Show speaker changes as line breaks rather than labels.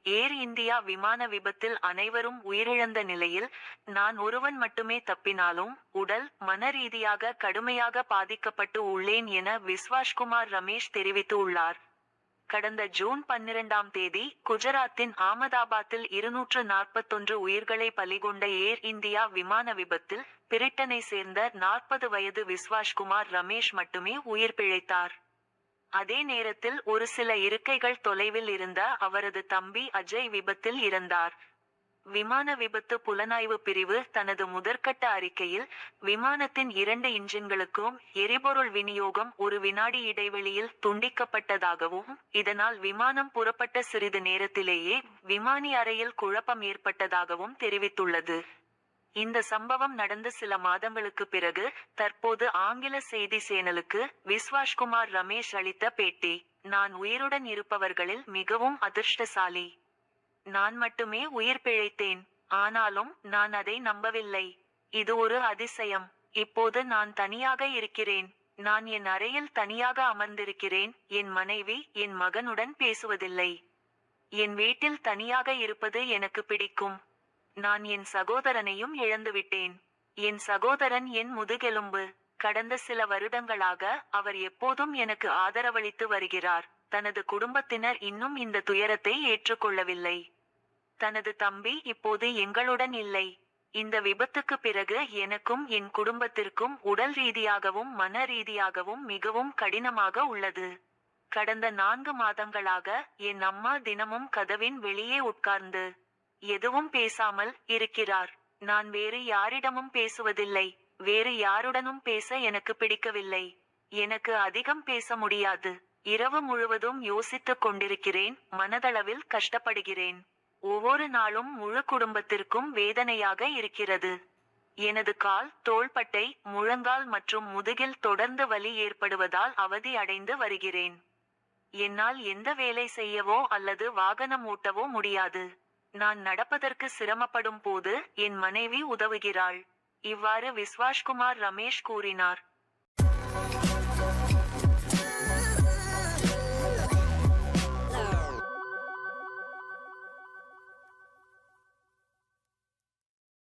ஏர் India விமான விபத்தில் அனைவரும் உயிரிழந்த நிலையில் நான் ஒருவன் மட்டுமே தப்பினாலும் உடல் மன ரீதியாக கடுமையாக பாதிக்கப்பட்டு உள்ளேன் என விஸ்வாஷ்குமார் ரமேஷ் தெரிவித்து உள்ளார். கடந்த ஜூன் 12ஆம் தேதி குஜராத்தின் ஆமதாபாத்தில் 241 உயிர்களை பலிகொண்ட ஏர் இந்தியா விமான விபத்தில் பிரிட்டனை சேர்ந்த 40 வயது விஸ்வாஷ்குமார் ரமேஷ் மட்டுமே உயிர் பிழைத்தார். அதே நேரத்தில் ஒரு சில இருக்கைகள் தொலைவில் இருந்த அவரது தம்பி அஜய் விபத்தில் இறந்தார். விமான விபத்து புலனாய்வு பிரிவு தனது முதற்கட்ட அறிக்கையில் விமானத்தின் 2 இன்ஜின்களுக்கும் எரிபொருள் விநியோகம் ஒரு வினாடி இடைவெளியில் துண்டிக்கப்பட்டதாகவும் இதனால் விமானம் புறப்பட்ட சிறிது நேரத்திலேயே விமானி அறையில் குழப்பம் ஏற்பட்டதாகவும் தெரிவித்துள்ளது. இந்த சம்பவம் நடந்த சில மாதங்களுக்கு பிறகு தற்போது ஆங்கில செய்தி சேனலுக்கு விஸ்வாஷ்குமார் ரமேஷ் அளித்த பேட்டி. நான் உயிருடன் இருப்பவர்களில் மிகவும் அதிர்ஷ்டசாலி. நான் மட்டுமே உயிர் பிழைத்தேன். ஆனாலும் நான் அதை நம்பவில்லை. இது ஒரு அதிசயம். இப்போது நான் தனியாக இருக்கிறேன். நான் என் அறையில் தனியாக அமர்ந்திருக்கிறேன். என் மனைவி என் மகனுடன் பேசுவதில்லை. என் வீட்டில் தனியாக இருப்பது எனக்கு பிடிக்கும். நான் என் சகோதரனையும் இழந்துவிட்டேன். என் சகோதரன் என் முதுகெலும்பு. கடந்த சில வருடங்களாக அவர் எப்போதும் எனக்கு ஆதரவளித்து வருகிறார். தனது குடும்பத்தினர் இன்னும் இந்த துயரத்தை ஏற்றுக்கொள்ளவில்லை. தனது தம்பி இப்போது எங்களுடன் இல்லை. இந்த விபத்துக்கு பிறகு எனக்கும் என் குடும்பத்திற்கும் உடல் ரீதியாகவும் மன ரீதியாகவும் மிகவும் கடினமாக உள்ளது. கடந்த 4 மாதங்களாக என் அம்மா தினமும் கதவின் வெளியே உட்கார்ந்து எதுவும் பேசாமல் இருக்கிறார். நான் வேறு யாரிடமும் பேசுவதில்லை. வேறு யாருடனும் பேச எனக்கு பிடிக்கவில்லை. எனக்கு அதிகம் பேச முடியாது. இரவு முழுவதும் யோசித்துக் கொண்டிருக்கிறேன். மனதளவில் கஷ்டப்படுகிறேன். ஒவ்வொரு நாளும் முழு குடும்பத்திற்கும் வேதனையாக இருக்கிறது. எனது கால், தோள்பட்டை, முழங்கால் மற்றும் முதுகில் தொடர்ந்து வலி ஏற்படுவதால் அவதி அடைந்து வருகிறேன். என்னால் எந்த வேலை செய்யவோ அல்லது வாகனம் ஓட்டவோ முடியாது. நான் நடப்பதற்கு சிரமப்படும் போது என் மனைவி உதவுகிறாள். இவ்வாறு விஸ்வாஷ்குமார் ரமேஷ் கூறினார்.